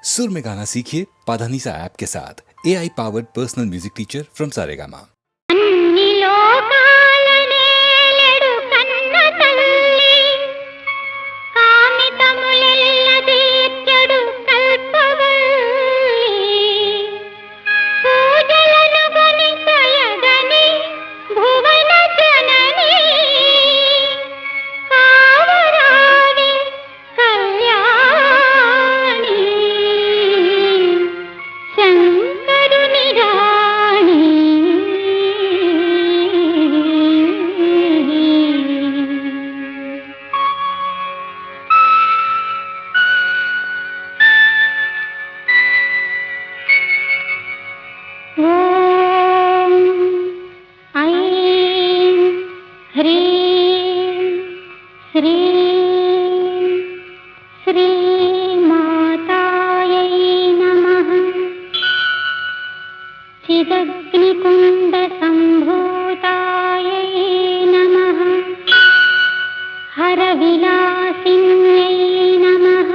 सुर में गाना सीखिए पाधानीसा ऐप के साथ। AI powered personal music teacher from Saregama. అన్ని లోకాలనేలెడు కన్న తల్లి కామితములెల్ల తీర్చెడు కల్పవల్లి పూజలను గణితయగని భువన జనని కావరాణి కళ్యాణి శంకరుని రాణి ఓం ఐం హ్రీం శ్రీం శ్రీమాతాయై నమః చిదగ్నికుండసంభూతాయై నమః హరవిలాసిన్యై నమః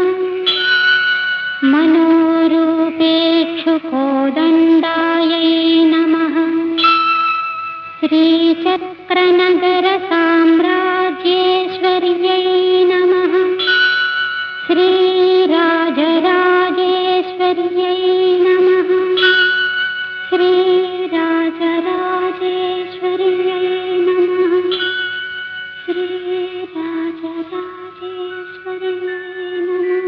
మనోరూపేక్షుకోదండాయై నమః శ్రీచక్రనగరసామ్రాజ్యేశ్వర్యై నమః శ్రీరాజరాజేశ్వర్యై నమః శ్రీరాజరాజేశ్వర్యై నమః శ్రీరాజరాజేశ్వర్యై నమః.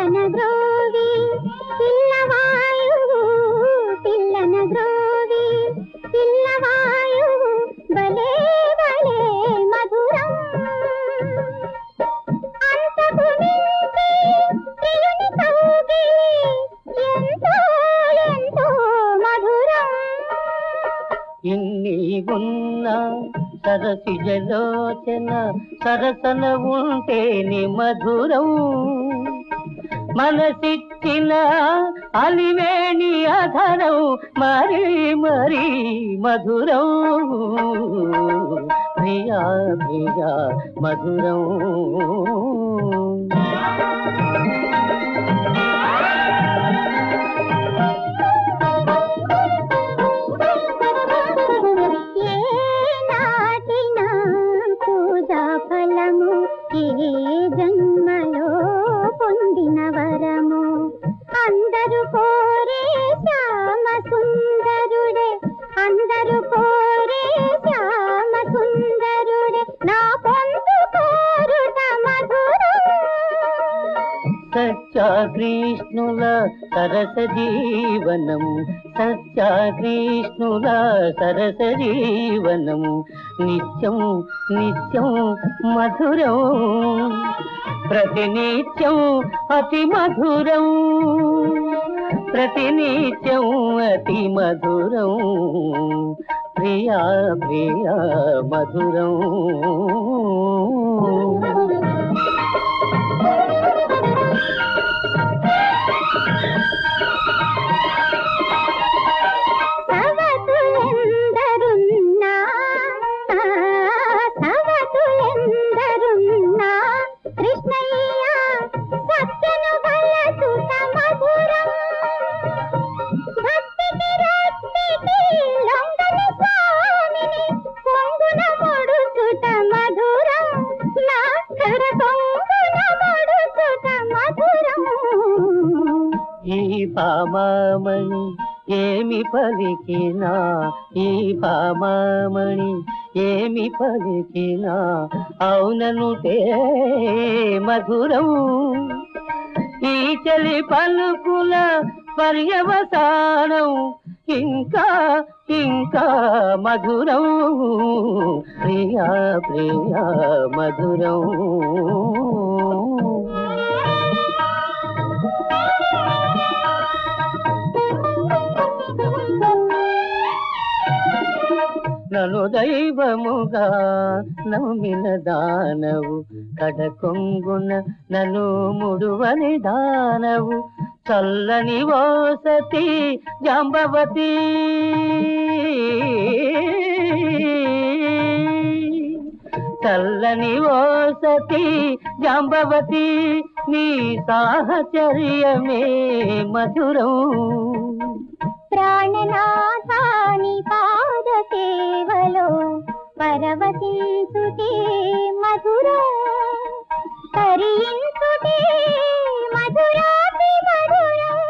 పిల్లన గ్రోవి పిల్లవాయువు పిల్లన గ్రోవి పిల్లవాయువు భలే భలే మధురం అంతకు మించి ప్రియుని కౌగిలి ఎంతో ఎంతో మధురం ఇన్ని ఉన్న సరసిజలోచన సరసన ఉంటేని మధురం మనసిచ్చిన అలివేణి అధరం మరీ మరీ మధురం ప్రియా ప్రియా మధురం ఫలము ఏ జన్మలో పొందిన వరము అందరూ కోరే శ్యామ సుందరుడే అందరూ కోరే శ్యామ సుందరుడే నా పొందు కోరుట మధురం సత్యా కృష్ణుల సరస జీవనం సత్యా కృష్ణుల సరస జీవనం నిత్యం నిత్యం మధురం ప్రతినిత్యం అతి మధురం ప్రతినిత్యం అతి మధురం ప్రియా ప్రియా మధురం సవతులెందరున్నా కృష్ణయ్య సత్యను బలసుత మధురం భక్తికి రక్తికి లొంగని స్వామిని కొంగున ముడుచుట మధురం నా కర కొంగున ముడుచుట మధురం ఈ పామామణి ఏమి పలికినా ఈ పామామణి ఏమి పలికినా అవుననుటే మధురం ఈ చలి పలుకుల పర్యవసానం ఇంకా ఇంకా మధురం ప్రియా ప్రియా మధురం నన్ను దైవముగా నమ్మిన దానవు కడకొంగున నన్ను ముడువని దానవు చల్లని ఓసతి జాంబవతి చల్లని ఓసతి జాంబవతి నీ సాహచర్యమే మధురం ప్రాణనాథాని పాద సేవలో పరవశించుటే మధురం తరించుటే మధురాతి మధురం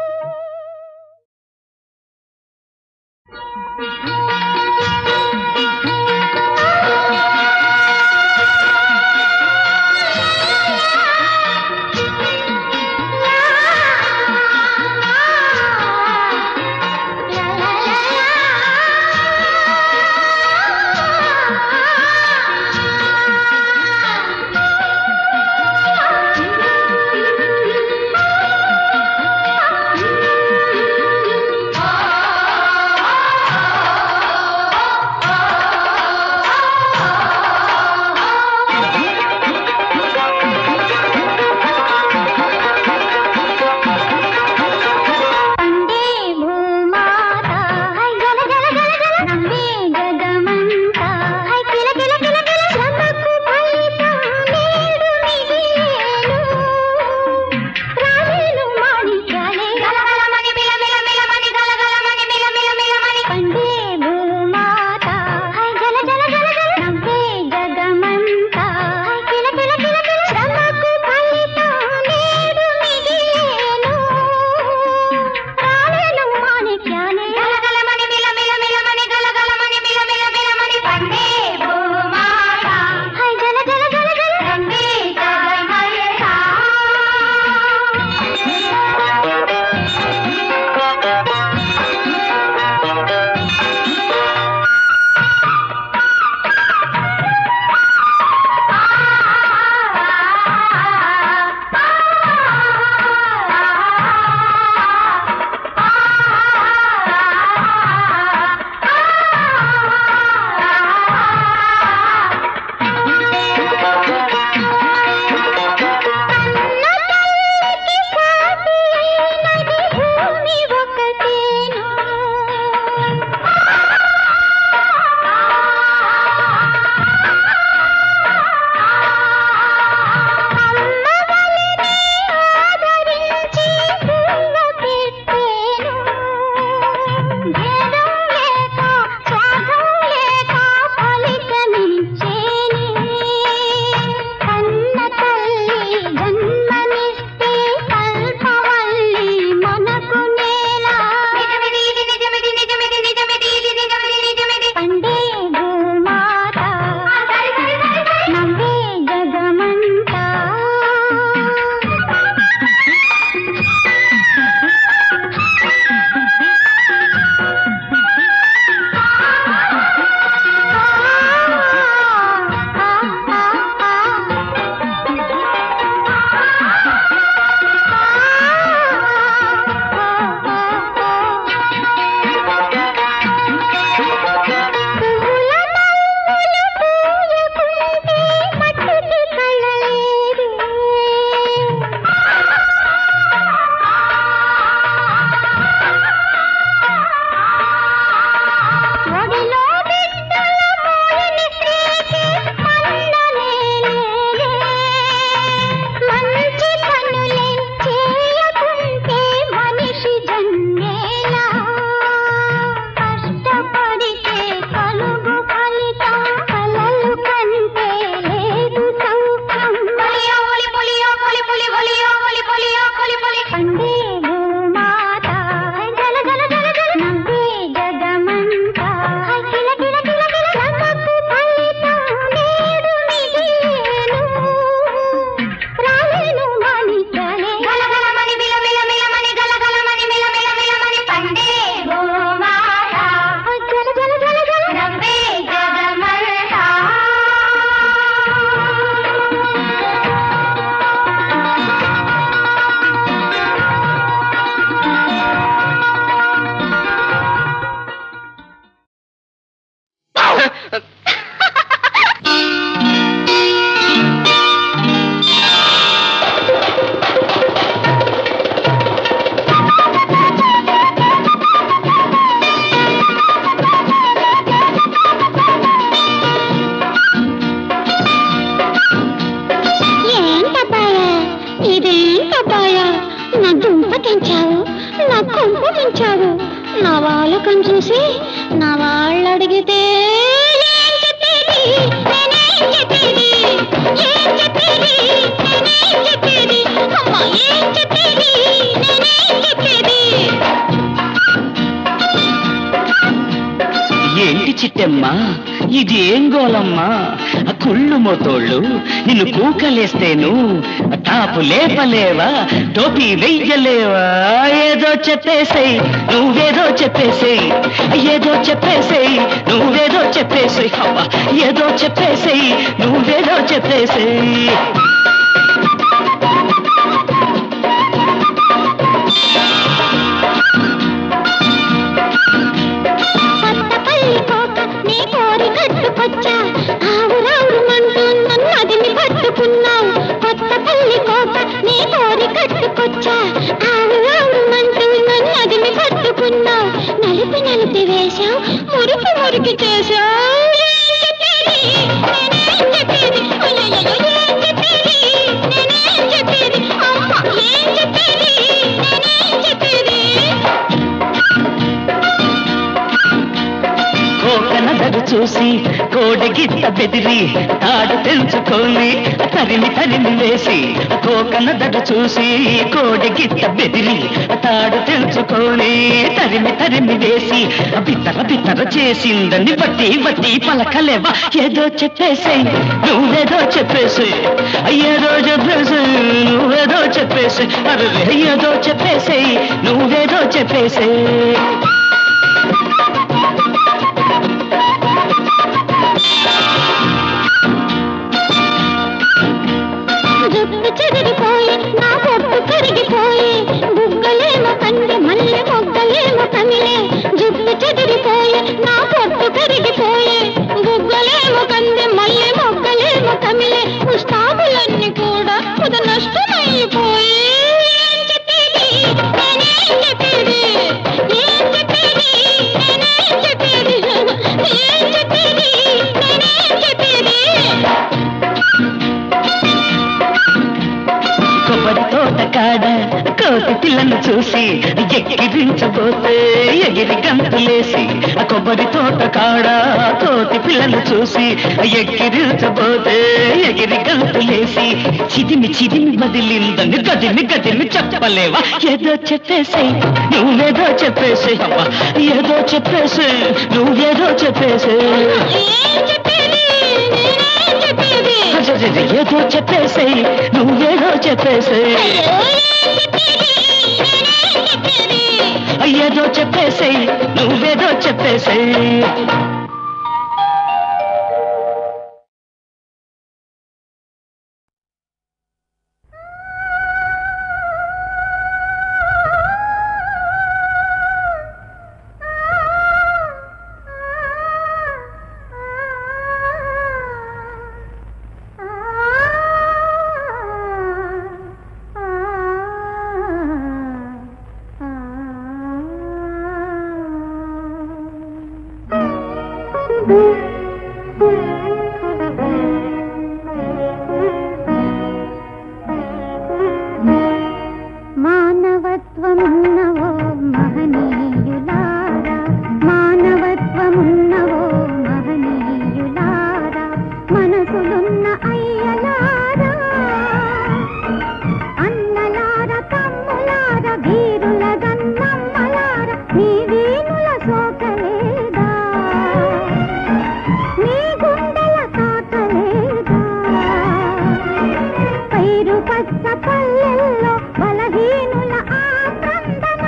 చెమటించావు, నా కొంప ముంచావు. నా వాళ్ళకం చూసి నా వాళ్ళు అడిగితే ఏం చెప్పేది, నేనేం చెప్పేది, ఏం చెప్పేది, నేనేం చెప్పేది, అమ్మా ఏం చెప్పేది, నేనేం చెప్పేది. ఏంటి చిట్టమ్మా ఇది ఏం గోలమ్మా? కుళ్ళు మోతోళ్ళు నిన్ను కూకలేస్తేను టాపు లేపలేవా, టోపీ వెయ్యలేవా? ఏదో చెప్పేసేయ్ నువ్వేదో చెప్పేసేయ్, ఏదో చెప్పేసేయ్ నువ్వేదో చెప్పేసేయ్, అబ్బా ఏదో చెప్పేసేయ్ నువ్వేదో చెప్పేసేయ్. కట్టుకొచ్చా ఆవు రావుమంటూ నన్ను అదిని పట్టుకున్నావు. కొత్త పల్లి కోట నీ కోరి కట్టుకొచ్చా ఆవు రావుమంటూ నన్ను అదిని పట్టుకున్నావు. నలిపి నలిపి వేశావు, మురికి మురికి చేశావు. ఏం చెప్పేది, నేనేం చెప్పేది, అయ్యయ్యో ఏం చెప్పేది, నేనేం చెప్పేది, అమ్మ ఏం చెప్పేది, నేనేం చెప్పేది. కోకనదరు చూసి కోడి గిట్ట బెదిరి తాడు తెంచుకొని తరిమి తరిమి వేసి, కోకనదరు చూసి కోడి గిట్ట బెదిరి తాడు తెంచుకొని తరిమి తరిమి వేసి, బిత్తర బిత్తర చేసిందని బట్టి బట్టి పలకలేవా? ఏదో చెప్పేసేయ్ నువ్వేదో చెప్పేసేయ్, ఏదో చెప్పేసేయ్ నువ్వేదో చెప్పేసేయ్, అరే ఏదో చెప్పేసేయ్ నువ్వేదో చెప్పేసేయ్. జుట్టు చెదిరిపోయి నా పొట్టు కరిగిపోయి, బుగ్గలేమో కంది మల్లె మొగ్గలేమో కమిలే. జుట్టు చెదిరిపోయి నా పొట్టు కరిగిపోయి, బుగ్గలేమో కంది మల్లె మొగ్గలేమో కమిలే. పుష్పాములన్నీ కూడా పుద నష్టమైపోయి. ఏం చెప్పేది, నేనేం చెప్పేది, ఏం చెప్పేది, నేనేం చెప్పేది, ఏం చెప్పేది, నేనేం చెప్పేది. కొబ్బరి తోట కాడ కోతి పిల్లను చూసి ఎక్కిరించబోతే ఎగిరి గంతులేసి, కొబ్బరి తోట కాడ కోతి పిల్లను చూసి ఎక్కిరించబోతే ఎగిరి గంతులేసి, చిదిమి చిదిమి బదిలిందని గదిమి గదిమి చెప్పలేవా? ఏదో చెప్పేసేయ్ నువ్వేదో చెప్పేసేయ్, అవ్వా ఏదో చెప్పేసేయ్ నువ్వేదో చెప్పేసేయ్. ఏం చెప్పేది, నేనేం చెప్పేది, ఏదో చెప్పేసేయ్ నువ్వేదో చెప్పేసేయ్, ఏదో చెప్పేసేయ్ నువ్వేదో చెప్పేసేయ్. మానవత్వమున్నవో మహనీయులారా, మానవత్వమున్నవో మహనీయులారా, మనసులున్న అయ్యలారా, అన్నలార తమ్ములార, వీరుల గన్నమ్మలార, నీ వీణుల సోకలేదా, నీ గుండెల తాకలేదా. పైరు పచ్చ పల్లెల్లో బలహీనుల ఆక్రందన,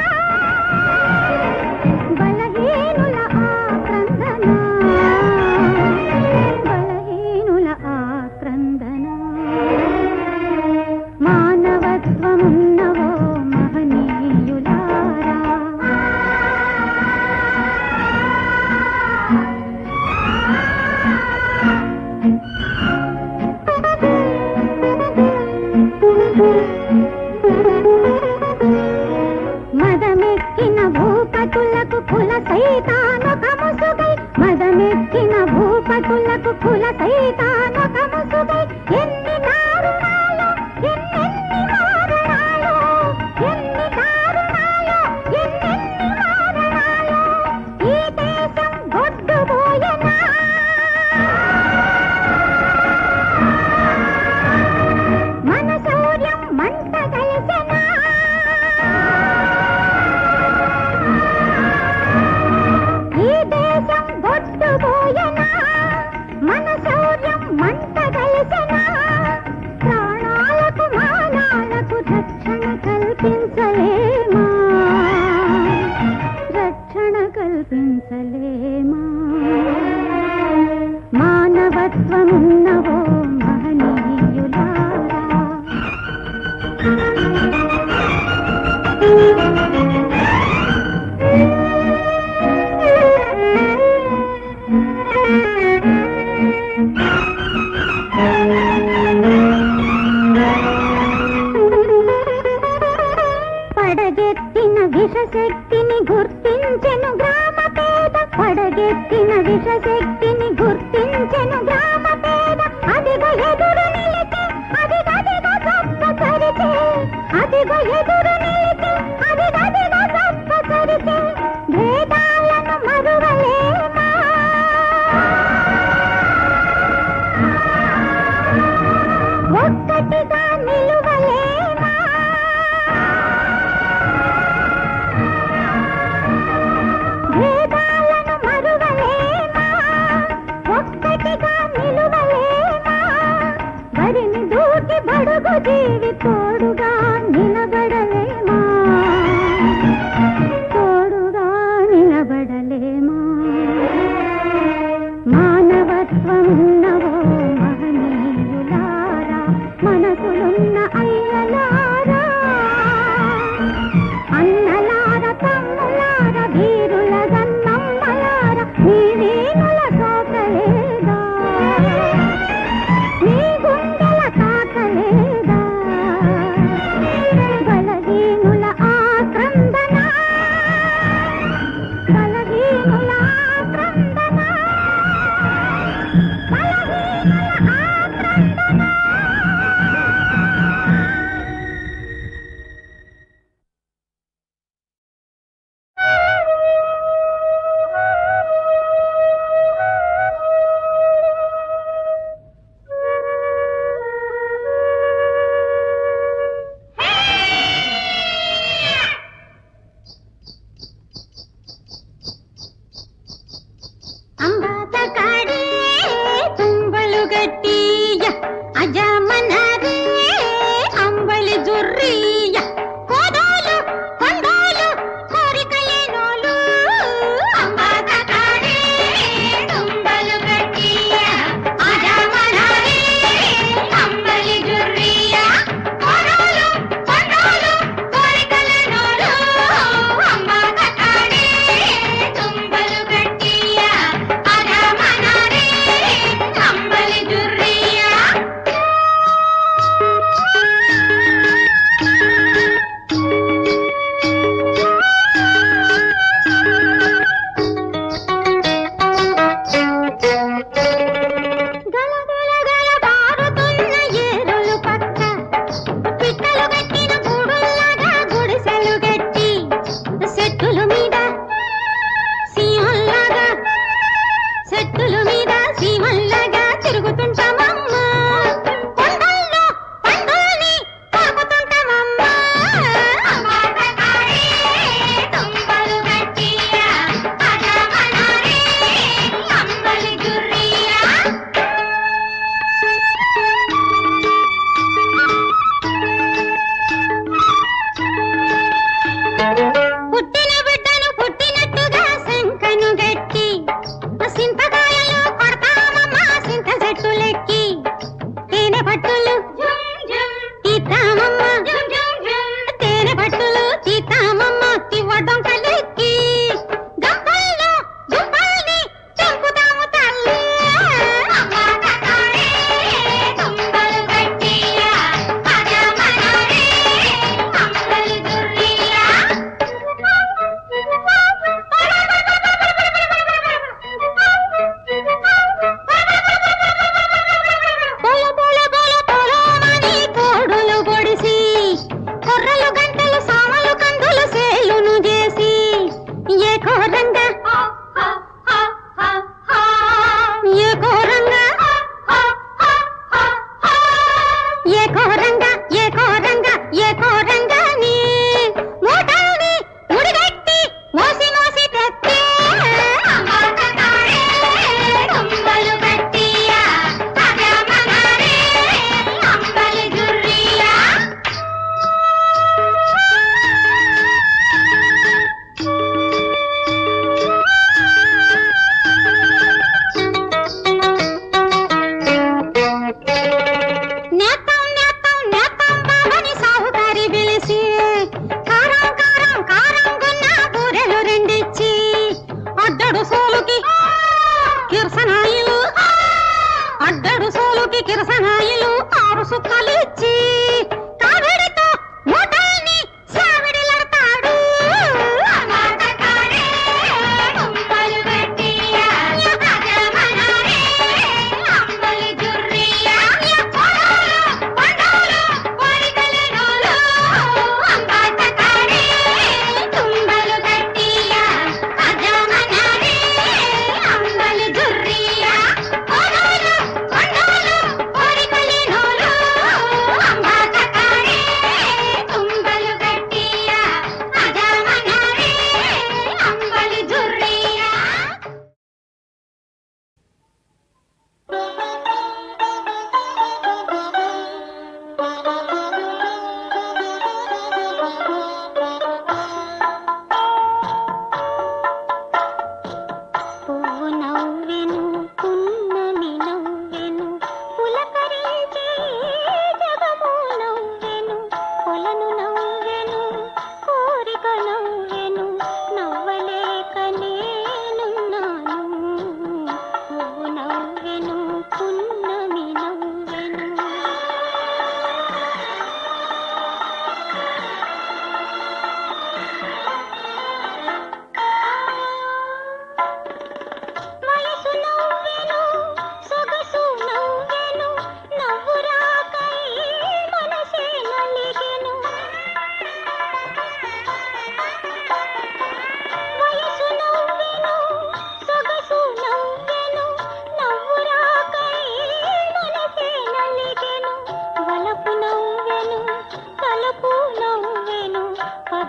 కల్పించలేమా మానవత్వమున్నవో మహనీయులారా పడగెత్తిన విషశక్తిని గుర్తించెను గ్రామ పేద పడగెత్తిన విషశక్తిని గుర్తించెను గ్రామ పేద అదిగో ఎదురు నిలిచి అదిగదిగో గొప్ప సరితే అదిగో ఎదురు నిలిచి అదిగదిగో గొప్ప సరితే భేదాలను మరువలేమా ఒక్కటిగా నిలువలేమా భేదాలను మరువలేమా ఒక్కటిగా నిలువలేమా బడిని దూకి బడుగు జీవి తోడుగా నిలబడలేమా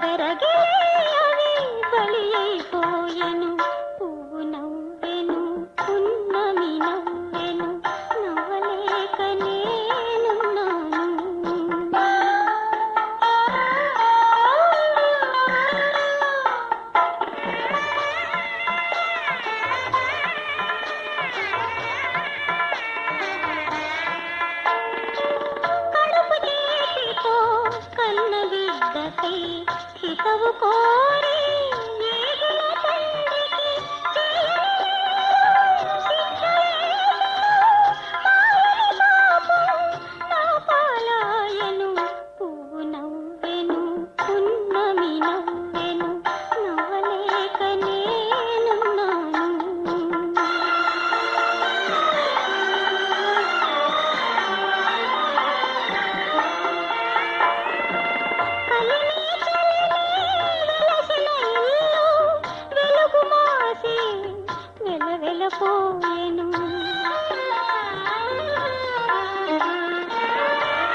బెరగిలే అవి బలి అయిపోయెను. పువ్వు నవ్వెను, పున్నమి నవ్వెను, నవ్వలేక నేనున్నాను. కడుపు చేతితో కన్న బిడ్డకై హితవు కోరి ఏగిన తండ్రికి నా పాలాయను. పువ్వు నవ్వెను, పున్నమి నవ్వెను, నవ్వలేక నేనున్నాను. కలిమి వెలసిన ఇల్లు వెలుగు మాసి వెలవెలపోయెను.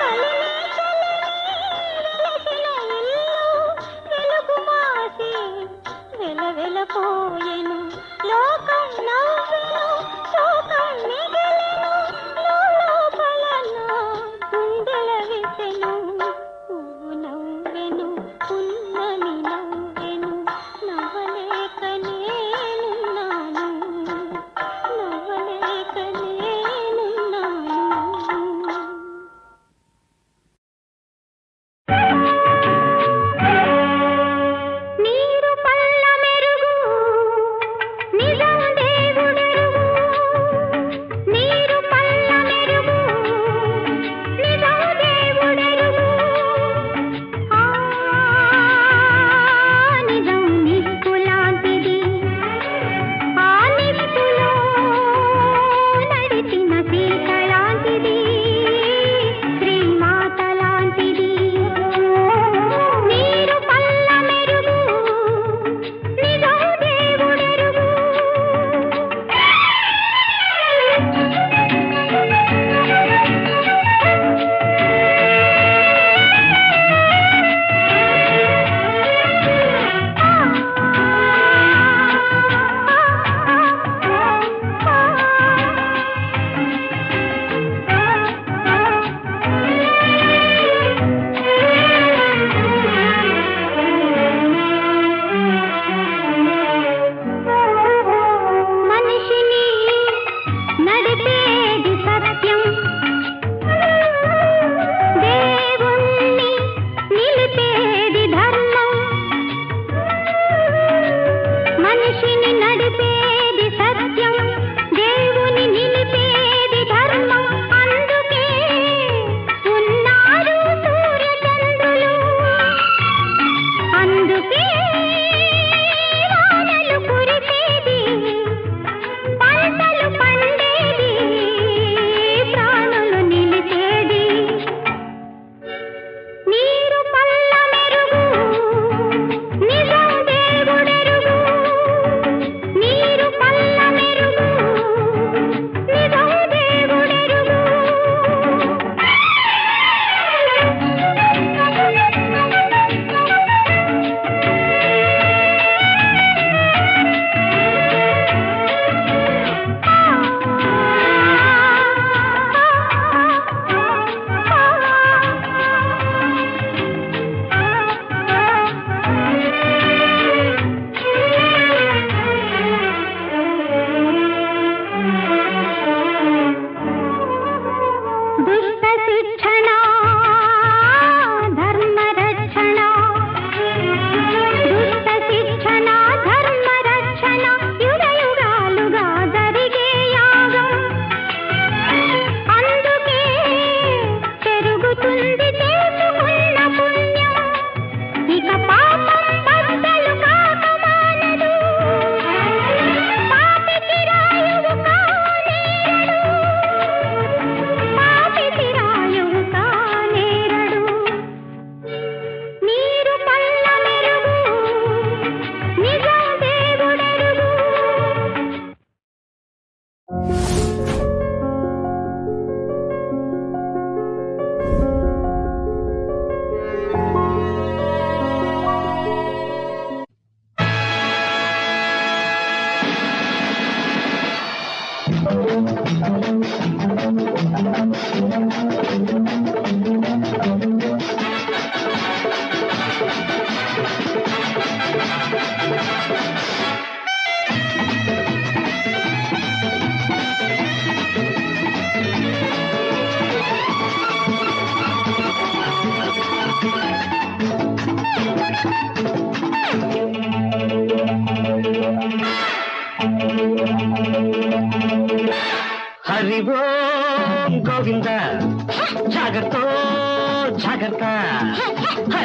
కలిమి వెలసిన ఇల్లు వెలుగు మాసి వెలవెలపోయెను. లోకం నవ్వెను, శోకం మిగిలెను, లోపల నా గుండెల విసెను. పువ్వు నవ్వెను, పున్నమి నవ్వెను, నవ్వలేక నేనున్నాను. నవ్వలేక నేనున్నాను. నీరు పల్ల మెరుగు నిజం దేవుడెరుగు.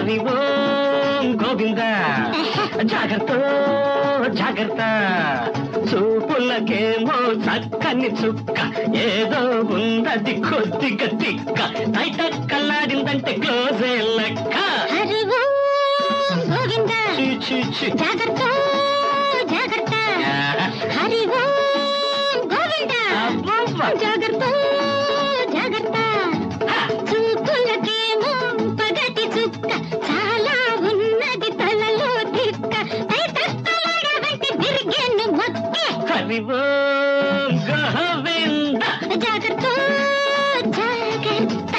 హరి ఓం గోవింద జాగ్రత్త జాగ్రత్త చూపులకేమో చక్కని చుక్క ఏదో ఉన్నది కొద్దిగా తిక్క బయట కల్లాడిందంటే క్లోజే లెక్క హరి ఓం గోవింద చి, చి, చి. జాగ్రత్త జాగ్రత్త హరి ఓం గోవింద అబ్బబ్బ. జాగ్రత్త జాగ్రత్త చూపులకేమో పగటి చుక్క చాలా ఉన్నది తలలో తిక్క తలవంటి తిరిగేను మొక్కే హరి ఓం గోవింద జాగ్రత్త జాగ్రత్త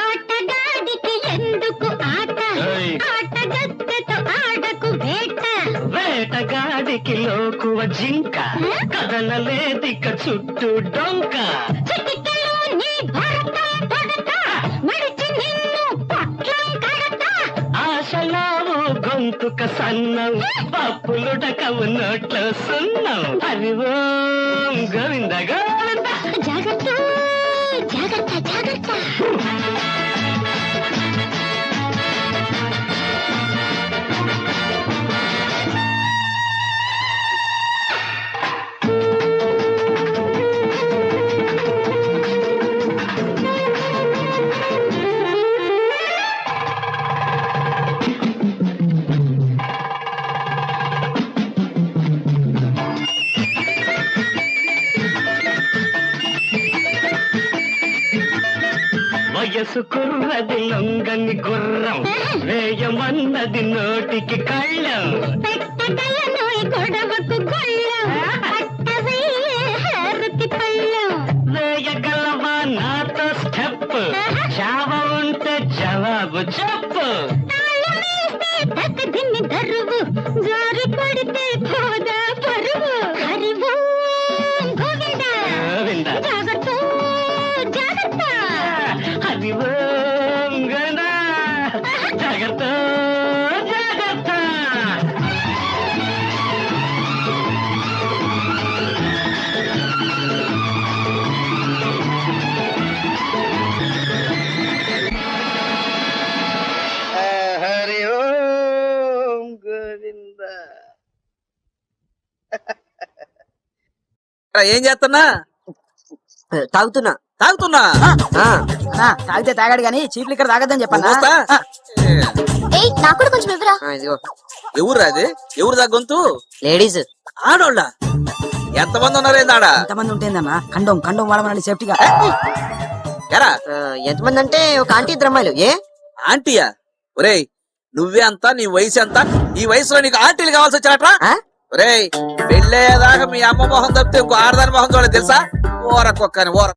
ఆటగాడికి ఎందుకు ఆట ఏయ్. ఆటగత్తెతో ఆడకు వేట వేటగాడికి లోకువ జింక కదలలేదిక చుట్టూ డొంక చిటికెలో నీ భరతం పడతా మడిచి నిన్ను పట్లం కడతా ఆశలావు గొంతుక సన్నం పప్పులుడకవు నోట్లో సున్నం హరి ఓం గోవింద గోవింద జాగ్రత్త జాగ్రత్త జాగ్రత్త వయసు కుర్రది లొంగని గుర్రం వేయమన్నది నోటికి కళ్ళం పెట్టగలను గొడవకు గొళ్ళం పట్టవయ్యే హారతి పళ్ళం వేయగలవా నాతో స్టెప్ చావ ఉంటే జవాబు చెప్పు తాళమేస్తే తక్కదిన్ని దరువు జారి పడితే పోదా పరువు హరి ఓం గోవింద గోవింద జాగ్రత్త జాగ్రత్త హరి ఓం గోవింద జాగ్రత్త జాగ్రత్త హరి ఓం గోవింద. ఏం చేస్తున్నా? తాగుతున్నా తాగుతున్నా. తాగితే తాగాడు గానీ చీపులు ఇక్కడ తాగద్దని చెప్పన్నా వస్తా. ఏయ్ నాకు కూడా కొంచెం ఇవ్వరా ఇదిగో ఎవరు అది? ఎవరు తగ్గొంతు? లేడీస్ ఆడోళ్ళ ఎంతమంది ఉన్నారేందాడా? ఎంతమంది ఉంటుందన్నా కండోం కండోం వాడమని సేఫ్టీగా ఎరా ఎంతమంది అంటే ఒక ఆంటీ ఇద్దరు అమ్మాయిలు ఏ ఆంటీయా? ఒరేయ్ నువ్వే అంతా, నీ వయసు ఎంత? ఈ వయసులో నీకు ఆంటీలు కావాల్సి వచ్చారట్రా? ఆ? ఒరేయ్ పెళ్ళేదాకా మీ అమ్మ మొహం తప్పితే ఇంకో ఆడదాని మొహం చూడలేదు తెలుసా? ఓరకొక్కని ఓర